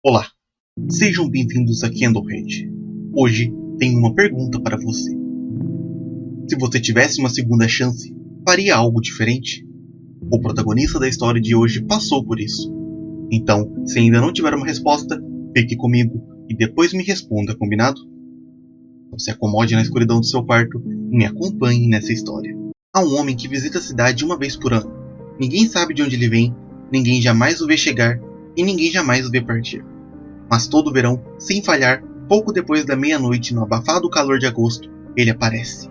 Olá, sejam bem-vindos a Candlehead. Hoje tenho uma pergunta para você. Se você tivesse uma segunda chance, faria algo diferente? O protagonista da história de hoje passou por isso. Então, se ainda não tiver uma resposta, fique comigo e depois me responda, combinado? Então se acomode na escuridão do seu quarto e me acompanhe nessa história. Há um homem que visita a cidade uma vez por ano. Ninguém sabe de onde ele vem, ninguém jamais o vê chegar e ninguém jamais o vê partir. Mas todo verão, sem falhar, pouco depois da meia-noite, no abafado calor de agosto, ele aparece.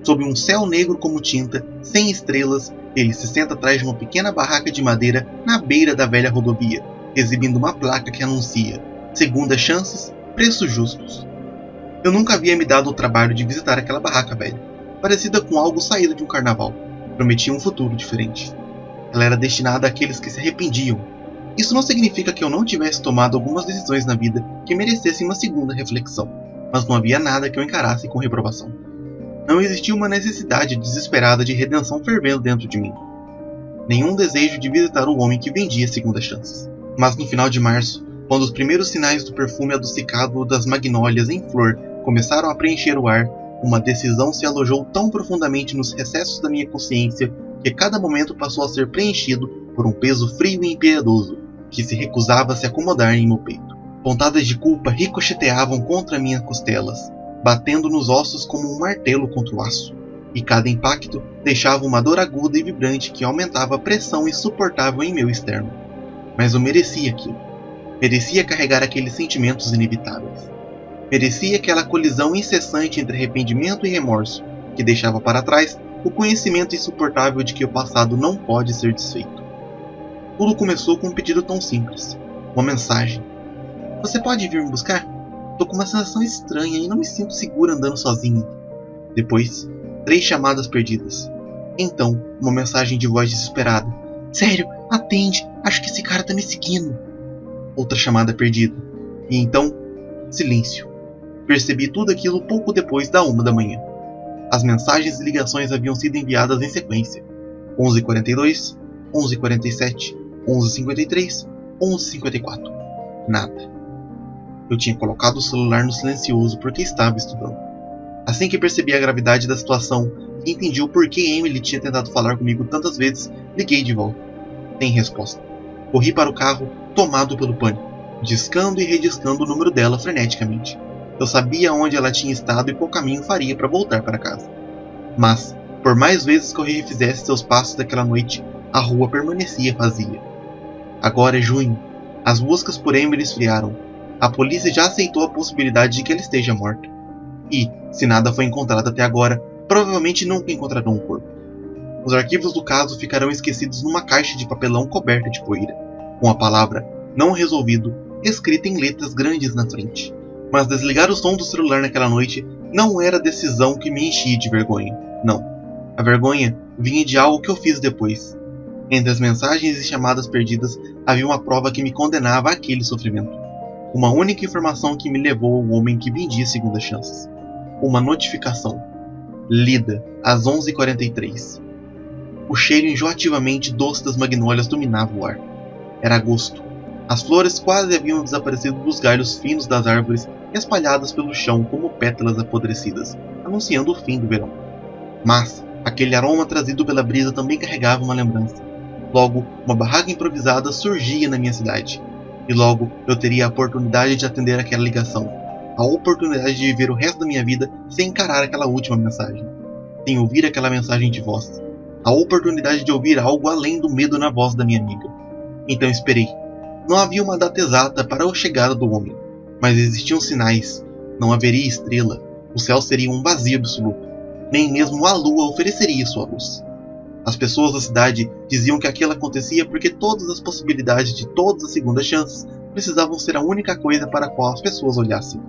Sob um céu negro como tinta, sem estrelas, ele se senta atrás de uma pequena barraca de madeira na beira da velha rodovia, exibindo uma placa que anuncia: segundas chances, preços justos. Eu nunca havia me dado o trabalho de visitar aquela barraca velha, parecida com algo saído de um carnaval. Prometia um futuro diferente. Ela era destinada àqueles que se arrependiam. Isso não significa que eu não tivesse tomado algumas decisões na vida que merecessem uma segunda reflexão, mas não havia nada que eu encarasse com reprovação. Não existia uma necessidade desesperada de redenção fervendo dentro de mim. Nenhum desejo de visitar o homem que vendia segundas chances. Mas no final de março, quando os primeiros sinais do perfume adocicado das magnólias em flor começaram a preencher o ar, uma decisão se alojou tão profundamente nos recessos da minha consciência que cada momento passou a ser preenchido por um peso frio e impiedoso que se recusava a se acomodar em meu peito. Pontadas de culpa ricocheteavam contra minhas costelas, batendo nos ossos como um martelo contra o aço, e cada impacto deixava uma dor aguda e vibrante que aumentava a pressão insuportável em meu externo. Mas eu merecia aquilo. Merecia carregar aqueles sentimentos inevitáveis. Merecia aquela colisão incessante entre arrependimento e remorso, que deixava para trás o conhecimento insuportável de que o passado não pode ser desfeito. Tudo começou com um pedido tão simples. Uma mensagem. Você pode vir me buscar? Tô com uma sensação estranha e não me sinto segura andando sozinha. Depois, 3 chamadas perdidas. Então, uma mensagem de voz desesperada. Sério, atende, acho que esse cara tá me seguindo. Outra chamada perdida. E então, silêncio. Percebi tudo aquilo pouco depois da 1 da manhã. As mensagens e ligações haviam sido enviadas em sequência. 11h42, 11h47, 11h53, 11h54. Nada. Eu tinha colocado o celular no silencioso porque estava estudando. Assim que percebi a gravidade da situação e entendi o porquê Emily tinha tentado falar comigo tantas vezes, liguei de volta. Sem resposta. Corri para o carro, tomado pelo pânico, discando e rediscando o número dela freneticamente. Eu sabia onde ela tinha estado e qual caminho faria para voltar para casa. Mas, por mais vezes que eu refizesse seus passos daquela noite, a rua permanecia vazia. Agora é junho. As buscas por Emily esfriaram. A polícia já aceitou a possibilidade de que ela esteja morta. E, se nada foi encontrado até agora, provavelmente nunca encontrarão um corpo. Os arquivos do caso ficarão esquecidos numa caixa de papelão coberta de poeira, com a palavra não resolvido escrita em letras grandes na frente. Mas desligar o som do celular naquela noite não era a decisão que me enchia de vergonha. Não. A vergonha vinha de algo que eu fiz depois. Entre as mensagens e chamadas perdidas havia uma prova que me condenava àquele sofrimento. Uma única informação que me levou ao homem que vendia segundas chances. Uma notificação. Lida, às 11h43. O cheiro enjoativamente doce das magnólias dominava o ar. Era agosto. As flores quase haviam desaparecido dos galhos finos das árvores espalhadas pelo chão como pétalas apodrecidas, anunciando o fim do verão. Mas aquele aroma trazido pela brisa também carregava uma lembrança. Logo, uma barraca improvisada surgia na minha cidade. E logo eu teria a oportunidade de atender aquela ligação. A oportunidade de viver o resto da minha vida sem encarar aquela última mensagem. Sem ouvir aquela mensagem de voz. A oportunidade de ouvir algo além do medo na voz da minha amiga. Então esperei. Não havia uma data exata para a chegada do homem. Mas existiam sinais. Não haveria estrela. O céu seria um vazio absoluto. Nem mesmo a lua ofereceria sua luz. As pessoas da cidade diziam que aquilo acontecia porque todas as possibilidades de todas as segundas chances precisavam ser a única coisa para a qual as pessoas olhassem.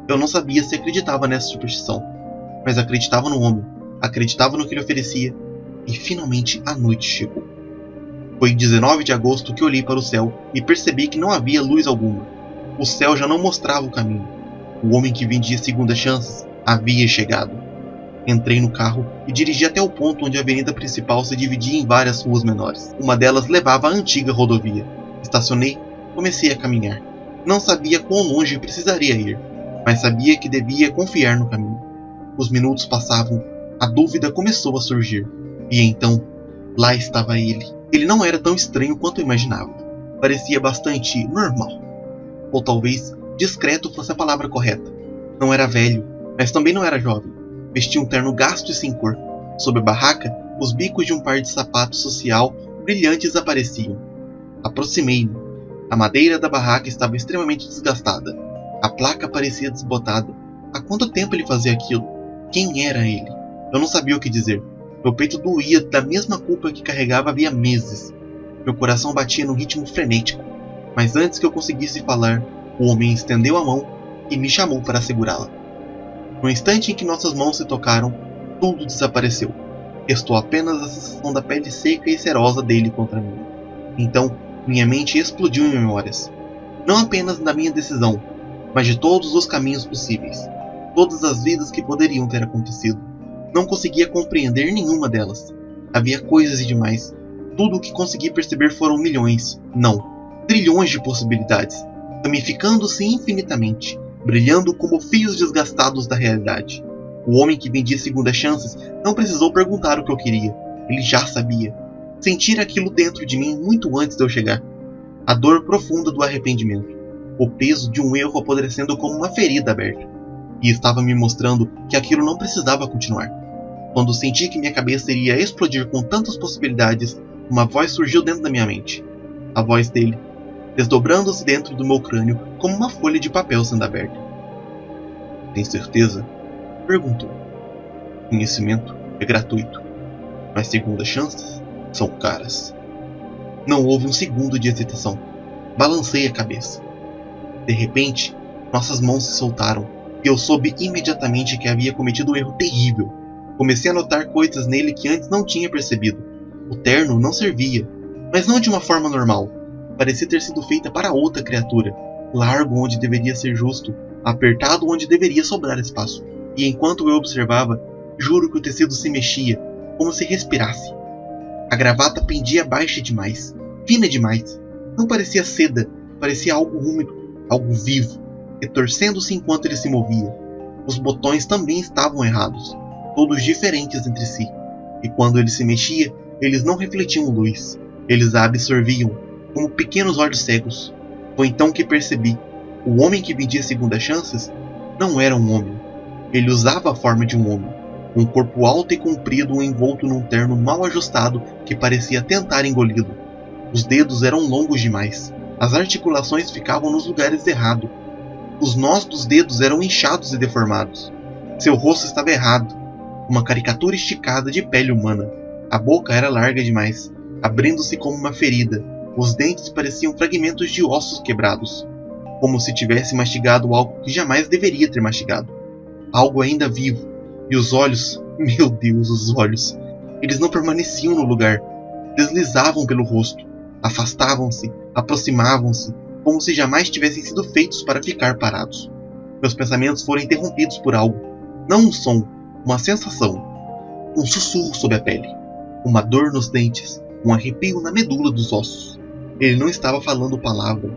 Eu não sabia se acreditava nessa superstição, mas acreditava no homem, acreditava no que ele oferecia, e finalmente a noite chegou. Foi em 19 de agosto que olhei para o céu e percebi que não havia luz alguma. O céu já não mostrava o caminho. O homem que vendia segundas chances havia chegado. Entrei no carro e dirigi até o ponto onde a avenida principal se dividia em várias ruas menores. Uma delas levava à antiga rodovia. Estacionei, comecei a caminhar. Não sabia quão longe precisaria ir, mas sabia que devia confiar no caminho. Os minutos passavam, a dúvida começou a surgir, e então, lá estava ele. Ele não era tão estranho quanto eu imaginava. Parecia bastante normal. Ou talvez discreto fosse a palavra correta. Não era velho, mas também não era jovem. Vestia um terno gasto e sem cor. Sob a barraca, os bicos de um par de sapatos social brilhantes apareciam. Aproximei-me. A madeira da barraca estava extremamente desgastada. A placa parecia desbotada. Há quanto tempo ele fazia aquilo? Quem era ele? Eu não sabia o que dizer. Meu peito doía da mesma culpa que carregava havia meses. Meu coração batia num ritmo frenético. Mas antes que eu conseguisse falar, o homem estendeu a mão e me chamou para segurá-la. No instante em que nossas mãos se tocaram, tudo desapareceu. Restou apenas a sensação da pele seca e cerosa dele contra mim. Então, minha mente explodiu em memórias. Não apenas da minha decisão, mas de todos os caminhos possíveis. Todas as vidas que poderiam ter acontecido. Não conseguia compreender nenhuma delas. Havia coisas demais. Tudo o que consegui perceber foram milhões, não, trilhões de possibilidades, ramificando-se infinitamente, brilhando como fios desgastados da realidade. O homem que vendia segundas chances não precisou perguntar o que eu queria. Ele já sabia. Sentir aquilo dentro de mim muito antes de eu chegar. A dor profunda do arrependimento. O peso de um erro apodrecendo como uma ferida aberta. E estava me mostrando que aquilo não precisava continuar. Quando senti que minha cabeça iria explodir com tantas possibilidades, uma voz surgiu dentro da minha mente. A voz dele, desdobrando-se dentro do meu crânio como uma folha de papel sendo aberta. Tem certeza? Perguntou. Conhecimento é gratuito, mas segundas chances são caras. Não houve um segundo de hesitação. Balancei a cabeça. De repente, nossas mãos se soltaram e eu soube imediatamente que havia cometido um erro terrível. Comecei a notar coisas nele que antes não tinha percebido. O terno não servia, mas não de uma forma normal. Parecia ter sido feita para outra criatura. Largo onde deveria ser justo, apertado onde deveria sobrar espaço. E enquanto eu observava, juro que o tecido se mexia, como se respirasse. A gravata pendia baixa demais, fina demais. Não parecia seda, parecia algo úmido, algo vivo, retorcendo-se enquanto ele se movia. Os botões também estavam errados, todos diferentes entre si. E quando ele se mexia, eles não refletiam luz. Eles a absorviam, como pequenos olhos cegos. Foi então que percebi. O homem que vendia segundas chances não era um homem. Ele usava a forma de um homem. Um corpo alto e comprido envolto num terno mal ajustado que parecia tentar engoli-lo. Os dedos eram longos demais. As articulações ficavam nos lugares errados. Os nós dos dedos eram inchados e deformados. Seu rosto estava errado. Uma caricatura esticada de pele humana. A boca era larga demais, abrindo-se como uma ferida. Os dentes pareciam fragmentos de ossos quebrados, como se tivesse mastigado algo que jamais deveria ter mastigado. Algo ainda vivo. E os olhos, meu Deus, os olhos. Eles não permaneciam no lugar. Deslizavam pelo rosto. Afastavam-se, aproximavam-se, como se jamais tivessem sido feitos para ficar parados. Meus pensamentos foram interrompidos por algo. Não um som, uma sensação. Um sussurro sob a pele. Uma dor nos dentes, um arrepio na medula dos ossos. Ele não estava falando palavra.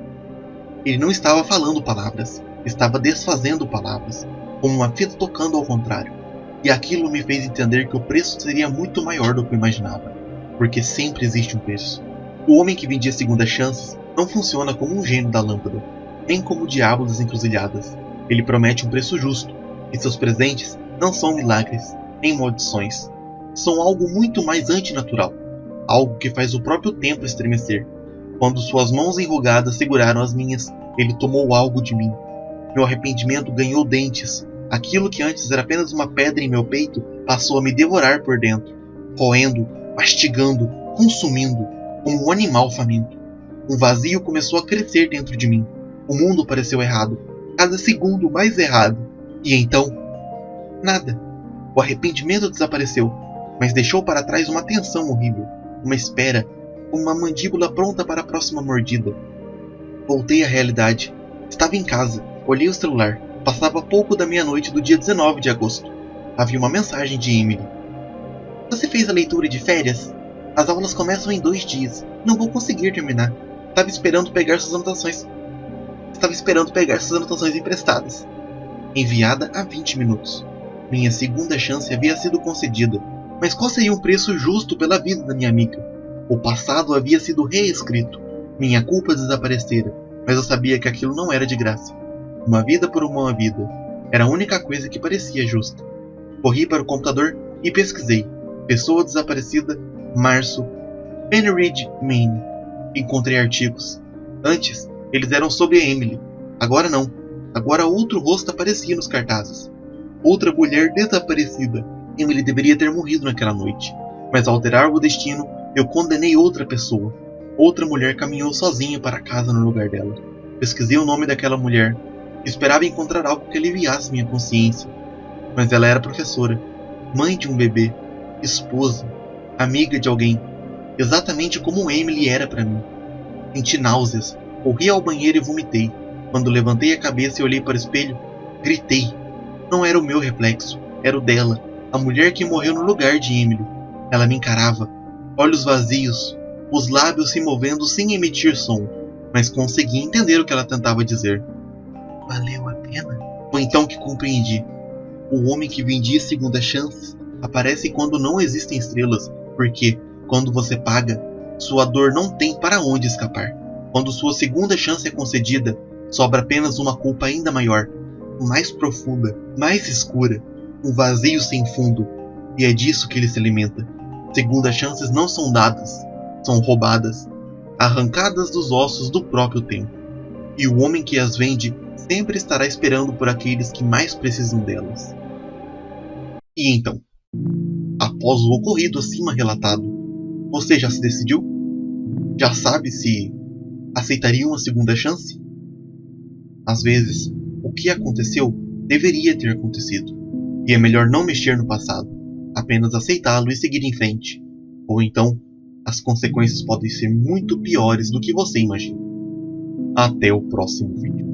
Ele não estava falando palavras. Estava desfazendo palavras, como uma fita tocando ao contrário. E aquilo me fez entender que o preço seria muito maior do que eu imaginava. Porque sempre existe um preço. O homem que vendia segundas chances não funciona como um gênio da lâmpada, nem como o diabo das encruzilhadas. Ele promete um preço justo, e seus presentes não são milagres, nem maldições. São algo muito mais antinatural, algo que faz o próprio tempo estremecer. Quando suas mãos enrugadas seguraram as minhas, ele tomou algo de mim. Meu arrependimento ganhou dentes. Aquilo que antes era apenas uma pedra em meu peito passou a me devorar por dentro, roendo, mastigando, consumindo, como um animal faminto. Um vazio começou a crescer dentro de mim. O mundo pareceu errado, cada segundo mais errado. E então, nada. O arrependimento desapareceu, mas deixou para trás uma tensão horrível, uma espera, como uma mandíbula pronta para a próxima mordida. Voltei à realidade. Estava em casa, olhei o celular. Passava pouco da meia-noite do dia 19 de agosto. Havia uma mensagem de Emily. Você fez a leitura de férias? As aulas começam em 2 dias. Não vou conseguir terminar. Estava esperando pegar suas anotações. estava esperando pegar suas anotações emprestadas. Enviada há 20 minutos. Minha segunda chance havia sido concedida, mas qual seria um preço justo pela vida da minha amiga? O passado havia sido reescrito. Minha culpa desaparecera, mas eu sabia que aquilo não era de graça. Uma vida por uma vida. Era a única coisa que parecia justa. Corri para o computador e pesquisei. Pessoa desaparecida, março, Penrith, Maine. Encontrei artigos. Antes, eles eram sobre Emily. Agora não. Agora outro rosto aparecia nos cartazes. Outra mulher desaparecida. Emily deveria ter morrido naquela noite. Mas ao alterar o destino, eu condenei outra pessoa. Outra mulher caminhou sozinha para casa no lugar dela. Pesquisei o nome daquela mulher. Esperava encontrar algo que aliviasse minha consciência. Mas ela era professora, mãe de um bebê, esposa, amiga de alguém. Exatamente como Emily era para mim. Senti náuseas, corri ao banheiro e vomitei. Quando levantei a cabeça e olhei para o espelho, gritei. Não era o meu reflexo, era o dela, a mulher que morreu no lugar de Emily. Ela me encarava, olhos vazios, os lábios se movendo sem emitir som, mas consegui entender o que ela tentava dizer. Valeu a pena? Foi então que compreendi. O homem que vendia segunda chances aparece quando não existem estrelas, porque, quando você paga, sua dor não tem para onde escapar. Quando sua segunda chance é concedida, sobra apenas uma culpa ainda maior, mais profunda, mais escura, um vazio sem fundo, e é disso que ele se alimenta. Segundas chances não são dadas, são roubadas, arrancadas dos ossos do próprio tempo. E o homem que as vende sempre estará esperando por aqueles que mais precisam delas. E então, após o ocorrido acima relatado, você já se decidiu? Já sabe se aceitaria uma segunda chance? Às vezes, o que aconteceu deveria ter acontecido, e é melhor não mexer no passado, apenas aceitá-lo e seguir em frente. Ou então, as consequências podem ser muito piores do que você imagina. Até o próximo vídeo.